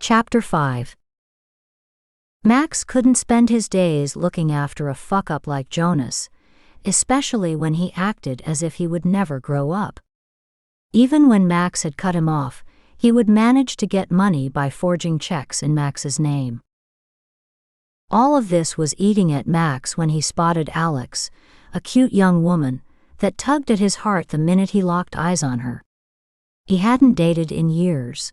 Chapter 5. Max couldn't spend his days looking after a fuck-up like Jonas, especially when he acted as if he would never grow up. Even when Max had cut him off, he would manage to get money by forging checks in Max's name. All of this was eating at Max when he spotted Alex, a cute young woman, that tugged at his heart the minute he locked eyes on her. He hadn't dated in years.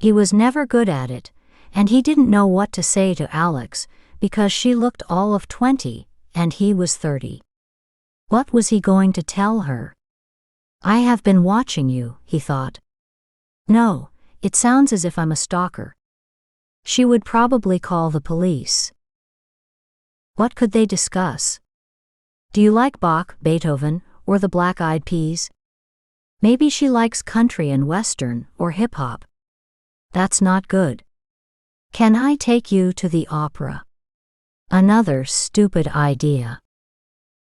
He was never good at it, and he didn't know what to say to Alex because she looked all of 20 and he was 30. What was he going to tell her? "I have been watching you," he thought. "No, it sounds as if I'm a stalker." She would probably call the police. What could they discuss? Do you like Bach, Beethoven, or the Black Eyed Peas? Maybe she likes country and western or hip-hop. That's not good. Can I take you to the opera? Another stupid idea.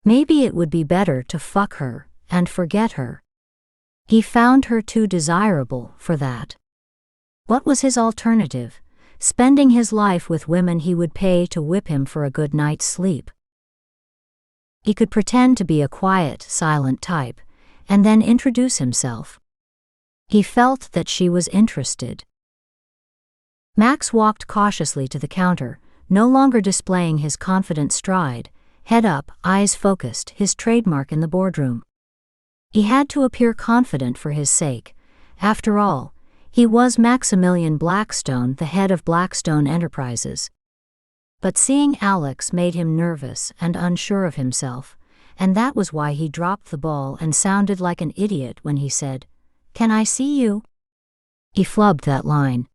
Maybe it would be better to fuck her and forget her. He found her too desirable for that. What was his alternative? Spending his life with women he would pay to whip him for a good night's sleep. He could pretend to be a quiet, silent type, and then introduce himself. He felt that she was interested. Max walked cautiously to the counter, no longer displaying his confident stride, head up, eyes focused, his trademark in the boardroom. He had to appear confident for his sake. After all, he was Maximilian Blackstone, the head of Blackstone Enterprises. But seeing Alex made him nervous and unsure of himself, and that was why he dropped the ball and sounded like an idiot when he said, "Can I see you?" He flubbed that line.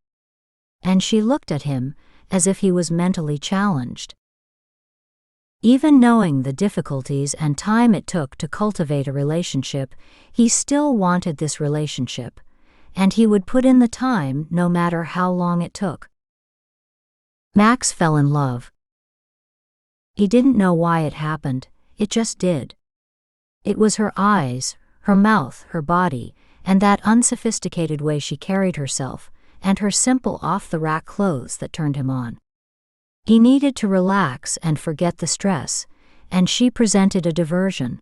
And she looked at him as if he was mentally challenged. Even knowing the difficulties and time it took to cultivate a relationship, he still wanted this relationship, and he would put in the time no matter how long it took. Max fell in love. He didn't know why it happened, it just did. It was her eyes, her mouth, her body, and that unsophisticated way she carried herself, and her simple off-the-rack clothes that turned him on. He needed to relax and forget the stress, and she presented a diversion.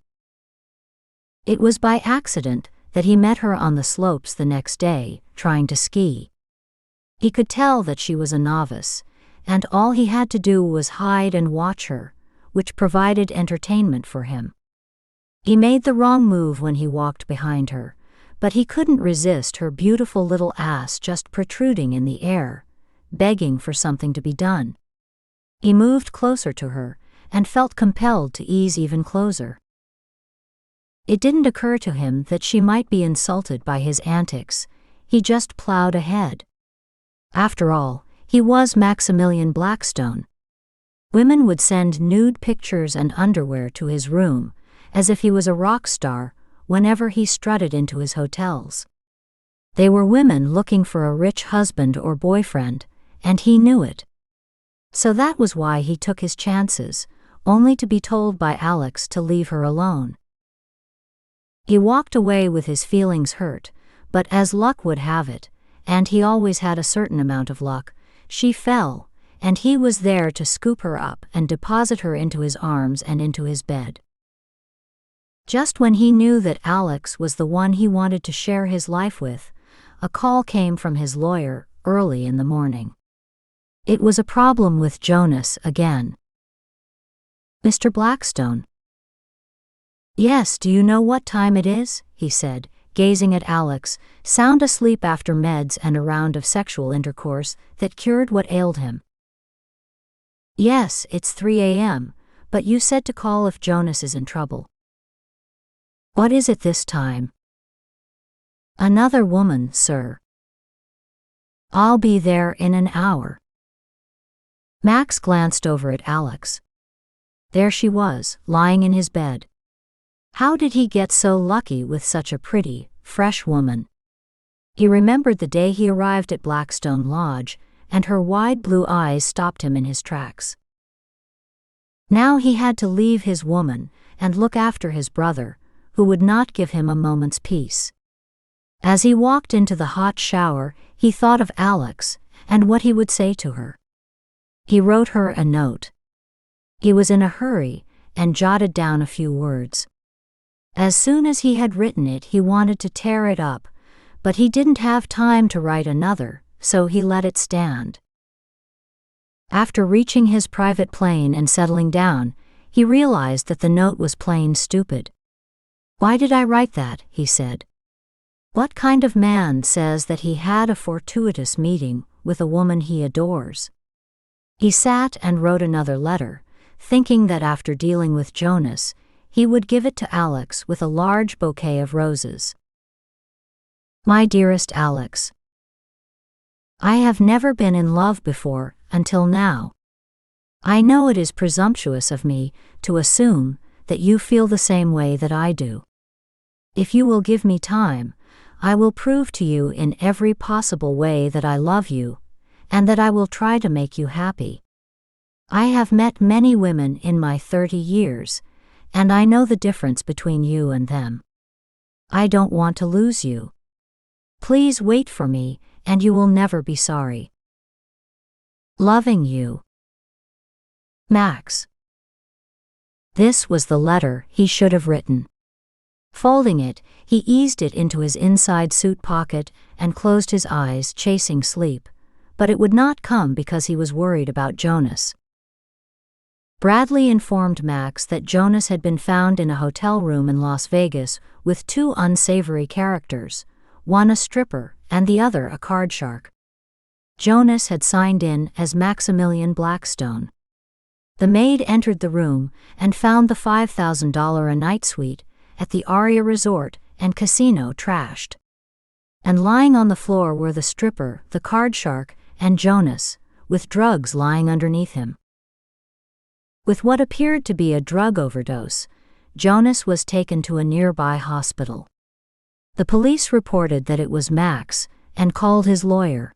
It was by accident that he met her on the slopes the next day, trying to ski. He could tell that she was a novice, and all he had to do was hide and watch her, which provided entertainment for him. He made the wrong move when he walked behind her, but he couldn't resist her beautiful little ass just protruding in the air, begging for something to be done. He moved closer to her, and felt compelled to ease even closer. It didn't occur to him that she might be insulted by his antics. He just plowed ahead. After all, he was Maximilian Blackstone. Women would send nude pictures and underwear to his room, as if he was a rock star, whenever he strutted into his hotels. They were women looking for a rich husband or boyfriend, and he knew it. So that was why he took his chances, only to be told by Alex to leave her alone. He walked away with his feelings hurt, but as luck would have it, and he always had a certain amount of luck, she fell, and he was there to scoop her up and deposit her into his arms and into his bed. Just when he knew that Alex was the one he wanted to share his life with, a call came from his lawyer early in the morning. It was a problem with Jonas again. "Mr. Blackstone." "Yes, do you know what time it is?" he said, gazing at Alex, sound asleep after meds and a round of sexual intercourse that cured what ailed him. "Yes, it's 3 a.m., but you said to call if Jonas is in trouble." "What is it this time?" "Another woman, sir." "I'll be there in an hour." Max glanced over at Alex. There she was, lying in his bed. How did he get so lucky with such a pretty, fresh woman? He remembered the day he arrived at Blackstone Lodge, and her wide blue eyes stopped him in his tracks. Now he had to leave his woman and look after his brother, who would not give him a moment's peace. As he walked into the hot shower, he thought of Alex, and what he would say to her. He wrote her a note. He was in a hurry and jotted down a few words. As soon as he had written it, he wanted to tear it up, but he didn't have time to write another, so he let it stand. After reaching his private plane and settling down, he realized that the note was plain stupid. "Why did I write that?" he said. "What kind of man says that he had a fortuitous meeting with a woman he adores?" He sat and wrote another letter, thinking that after dealing with Jonas, he would give it to Alex with a large bouquet of roses. My dearest Alex, I have never been in love before until now. I know it is presumptuous of me to assume that you feel the same way that I do. If you will give me time, I will prove to you in every possible way that I love you, and that I will try to make you happy. I have met many women in my 30 years, and I know the difference between you and them. I don't want to lose you. Please wait for me, and you will never be sorry. Loving you. Max. This was the letter he should have written. Folding it, he eased it into his inside suit pocket and closed his eyes, chasing sleep, but it would not come because he was worried about Jonas. Bradley informed Max that Jonas had been found in a hotel room in Las Vegas with two unsavory characters, one a stripper and the other a card shark. Jonas had signed in as Maximilian Blackstone. The maid entered the room and found the $5,000 a night suite at the Aria Resort and Casino trashed. And lying on the floor were the stripper, the card shark, and Jonas, with drugs lying underneath him. With what appeared to be a drug overdose, Jonas was taken to a nearby hospital. The police reported that it was Max and called his lawyer.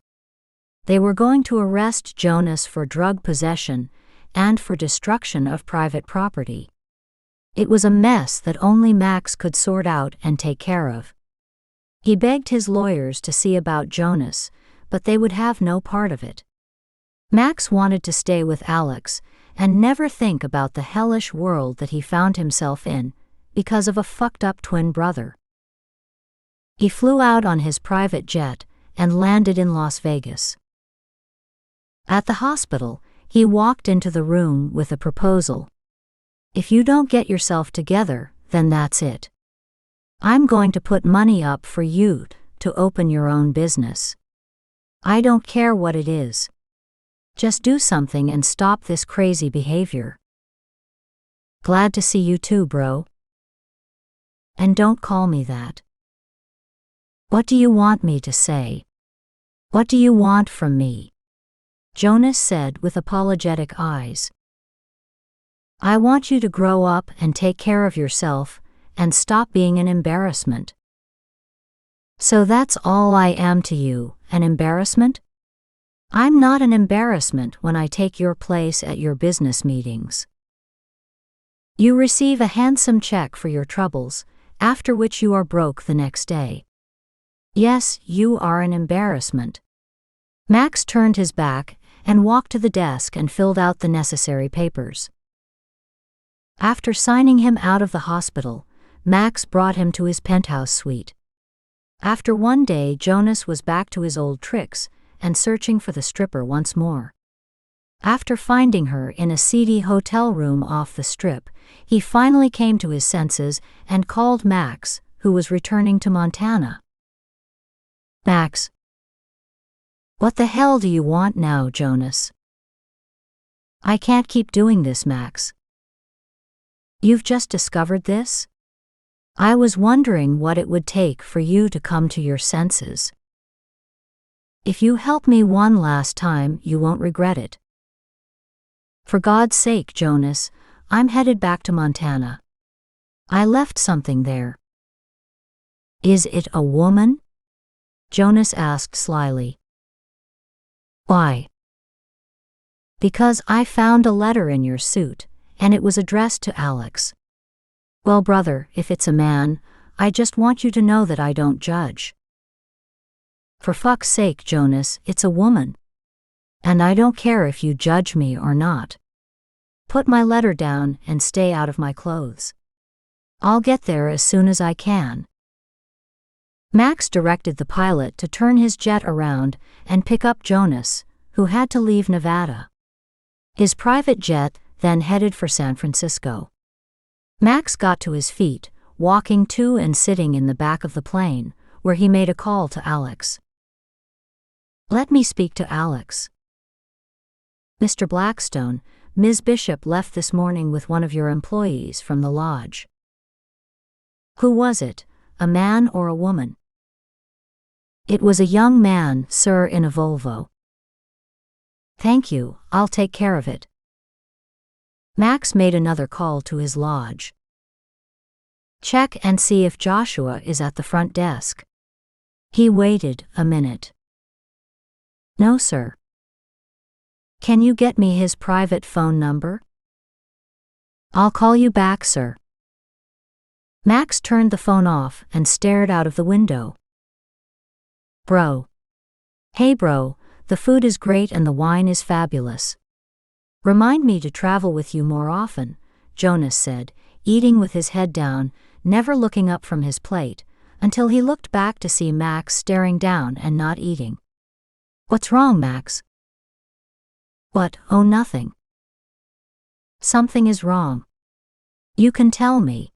They were going to arrest Jonas for drug possession and for destruction of private property. It was a mess that only Max could sort out and take care of. He begged his lawyers to see about Jonas, but they would have no part of it. Max wanted to stay with Alex and never think about the hellish world that he found himself in because of a fucked-up twin brother. He flew out on his private jet and landed in Las Vegas. At the hospital, he walked into the room with a proposal. "If you don't get yourself together, then that's it. I'm going to put money up for you to open your own business. I don't care what it is. Just do something and stop this crazy behavior. Glad to see you too, bro. And don't call me that. What do you want me to say? What do you want from me?" Jonas said with apologetic eyes. "I want you to grow up and take care of yourself and stop being an embarrassment." "So that's all I am to you, an embarrassment?" "I'm not an embarrassment when I take your place at your business meetings. You receive a handsome check for your troubles, after which you are broke the next day. Yes, you are an embarrassment." Max turned his back and walked to the desk and filled out the necessary papers. After signing him out of the hospital, Max brought him to his penthouse suite. After one day, Jonas was back to his old tricks and searching for the stripper once more. After finding her in a seedy hotel room off the strip, he finally came to his senses and called Max, who was returning to Montana. "Max. What the hell do you want now, Jonas?" "I can't keep doing this, Max." "You've just discovered this? I was wondering what it would take for you to come to your senses. If you help me one last time, you won't regret it. For God's sake, Jonas, I'm headed back to Montana. I left something there." "Is it a woman?" Jonas asked slyly. "Why?" "Because I found a letter in your suit, and it was addressed to Alex." "Well, brother, if it's a man, I just want you to know that I don't judge." "For fuck's sake, Jonas, it's a woman. and I don't care if you judge me or not. Put my letter down and stay out of my clothes. I'll get there as soon as I can." Max directed the pilot to turn his jet around and pick up Jonas, who had to leave Nevada. His private jet then headed for San Francisco. Max got to his feet, walking to and sitting in the back of the plane, where he made a call to Alex. "Let me speak to Alex." "Mr. Blackstone, Ms. Bishop left this morning with one of your employees from the lodge." "Who was it, a man or a woman?" "It was a young man, sir, in a Volvo." "Thank you, I'll take care of it." Max made another call to his lodge. "Check and see if Joshua is at the front desk." He waited a minute. "No, sir." "Can you get me his private phone number?" "I'll call you back, sir." Max turned the phone off and stared out of the window. "Bro. Hey bro, the food is great and the wine is fabulous. Remind me to travel with you more often," Jonas said, eating with his head down, never looking up from his plate, until he looked back to see Max staring down and not eating. "What's wrong, Max?" "What? Oh, nothing." "Something is wrong. You can tell me."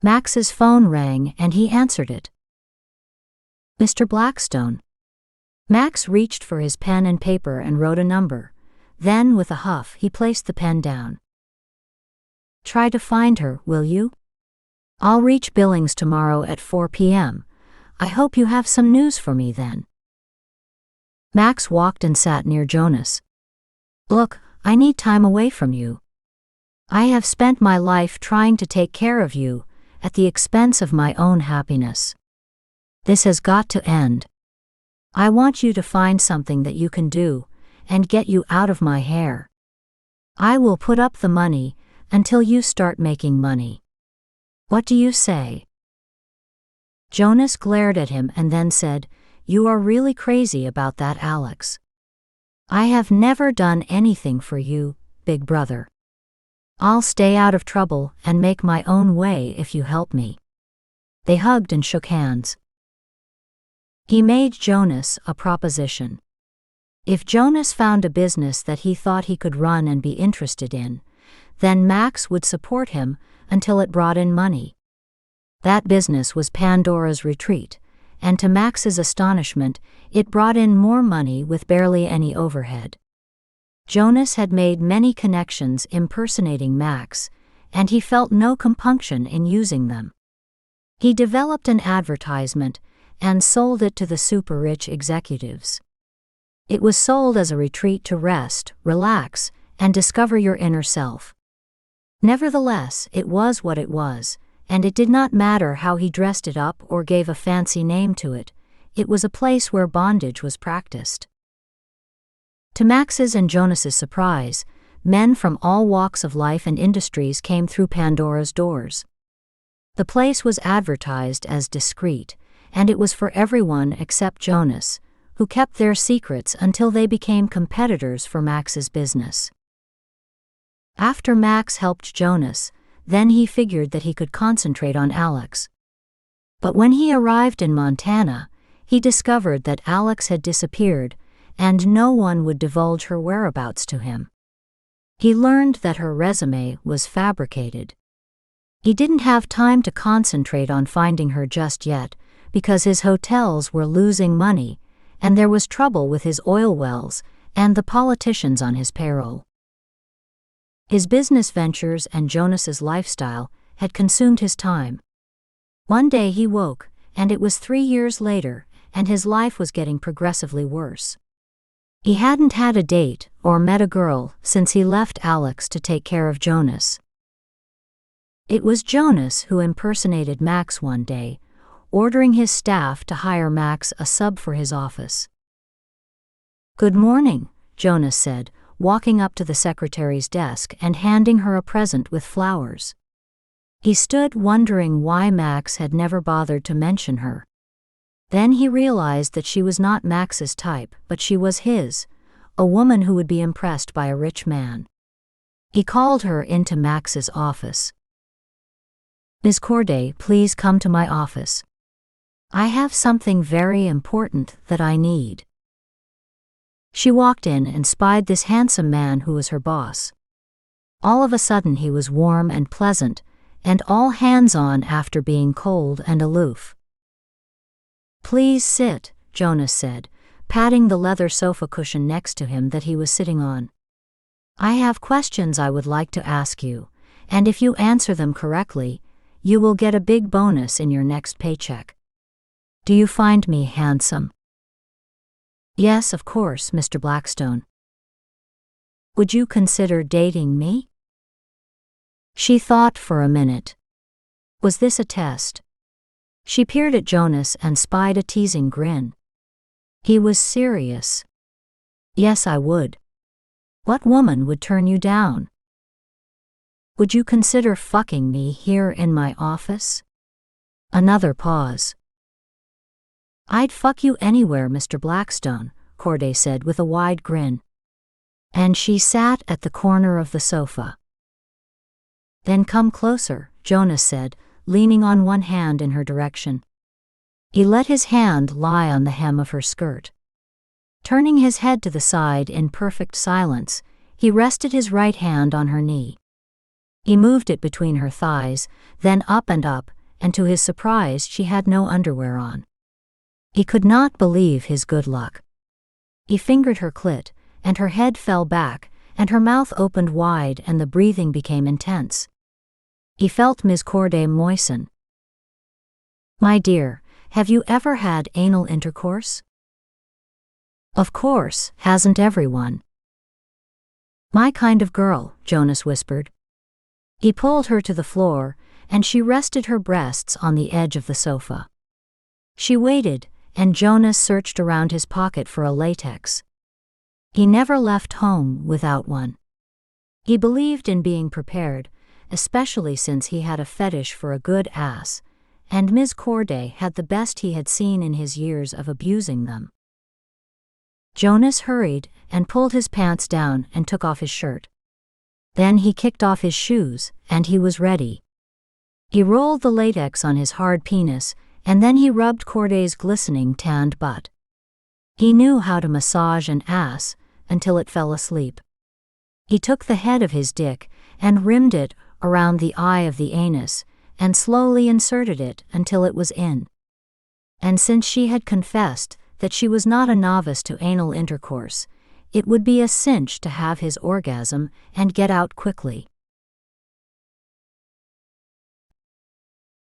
Max's phone rang and he answered it. "Mr. Blackstone." Max reached for his pen and paper and wrote a number. Then, with a huff, he placed the pen down. "Try to find her, will you? I'll reach Billings tomorrow at 4 p.m. I hope you have some news for me then." Max walked and sat near Jonas. "Look, I need time away from you. I have spent my life trying to take care of you, at the expense of my own happiness. This has got to end. I want you to find something that you can do, and get you out of my hair. I will put up the money, until you start making money. What do you say?" Jonas glared at him and then said, "You are really crazy about that, Alex. I have never done anything for you, big brother. I'll stay out of trouble and make my own way if you help me." They hugged and shook hands. He made Jonas a proposition. If Jonas found a business that he thought he could run and be interested in, then Max would support him until it brought in money. That business was Pandora's Retreat, and to Max's astonishment, it brought in more money with barely any overhead. Jonas had made many connections impersonating Max, and he felt no compunction in using them. He developed an advertisement and sold it to the super-rich executives. It was sold as a retreat to rest, relax, and discover your inner self. Nevertheless, it was what it was, and it did not matter how he dressed it up or gave a fancy name to it. It was a place where bondage was practiced. To Max's and Jonas's surprise, men from all walks of life and industries came through Pandora's doors. The place was advertised as discreet, and it was for everyone except Jonas, who kept their secrets until they became competitors for Max's business. After Max helped Jonas, then he figured that he could concentrate on Alex. But when he arrived in Montana, he discovered that Alex had disappeared, and no one would divulge her whereabouts to him. He learned that her resume was fabricated. He didn't have time to concentrate on finding her just yet, because his hotels were losing money, and there was trouble with his oil wells and the politicians on his payroll. His business ventures and Jonas's lifestyle had consumed his time. One day he woke, and it was 3 years later, and his life was getting progressively worse. He hadn't had a date or met a girl since he left Alex to take care of Jonas. It was Jonas who impersonated Max one day, ordering his staff to hire Max a sub for his office. "Good morning," Jonas said, walking up to the secretary's desk and handing her a present with flowers. He stood wondering why Max had never bothered to mention her. Then he realized that she was not Max's type, but she was his, a woman who would be impressed by a rich man. He called her into Max's office. "Ms. Corday, please come to my office. I have something very important that I need." She walked in and spied this handsome man who was her boss. All of a sudden he was warm and pleasant, and all hands-on after being cold and aloof. "Please sit," Jonas said, patting the leather sofa cushion next to him that he was sitting on. "I have questions I would like to ask you, and if you answer them correctly, you will get a big bonus in your next paycheck. Do you find me handsome?" "Yes, of course, Mr. Blackstone." "Would you consider dating me?" She thought for a minute. Was this a test? She peered at Jonas and spied a teasing grin. He was serious. "Yes, I would. What woman would turn you down?" "Would you consider fucking me here in my office?" Another pause. "I'd fuck you anywhere, Mr. Blackstone," Corday said with a wide grin. And she sat at the corner of the sofa. "Then come closer," Jonas said, leaning on one hand in her direction. He let his hand lie on the hem of her skirt. Turning his head to the side in perfect silence, he rested his right hand on her knee. He moved it between her thighs, then up, and to his surprise she had no underwear on. He could not believe his good luck. He fingered her clit, and her head fell back, and her mouth opened wide and the breathing became intense. He felt Ms. Corday moisten. "My dear, have you ever had anal intercourse?" "Of course, hasn't everyone?" "My kind of girl," Jonas whispered. He pulled her to the floor, and she rested her breasts on the edge of the sofa. She waited, and Jonas searched around his pocket for a latex. He never left home without one. He believed in being prepared, especially since he had a fetish for a good ass, and Ms. Corday had the best he had seen in his years of abusing them. Jonas hurried and pulled his pants down and took off his shirt. Then he kicked off his shoes, and he was ready. He rolled the latex on his hard penis, and then he rubbed Corday's glistening tanned butt. He knew how to massage an ass until it fell asleep. He took the head of his dick and rimmed it around the eye of the anus and slowly inserted it until it was in. And since she had confessed that she was not a novice to anal intercourse, it would be a cinch to have his orgasm and get out quickly.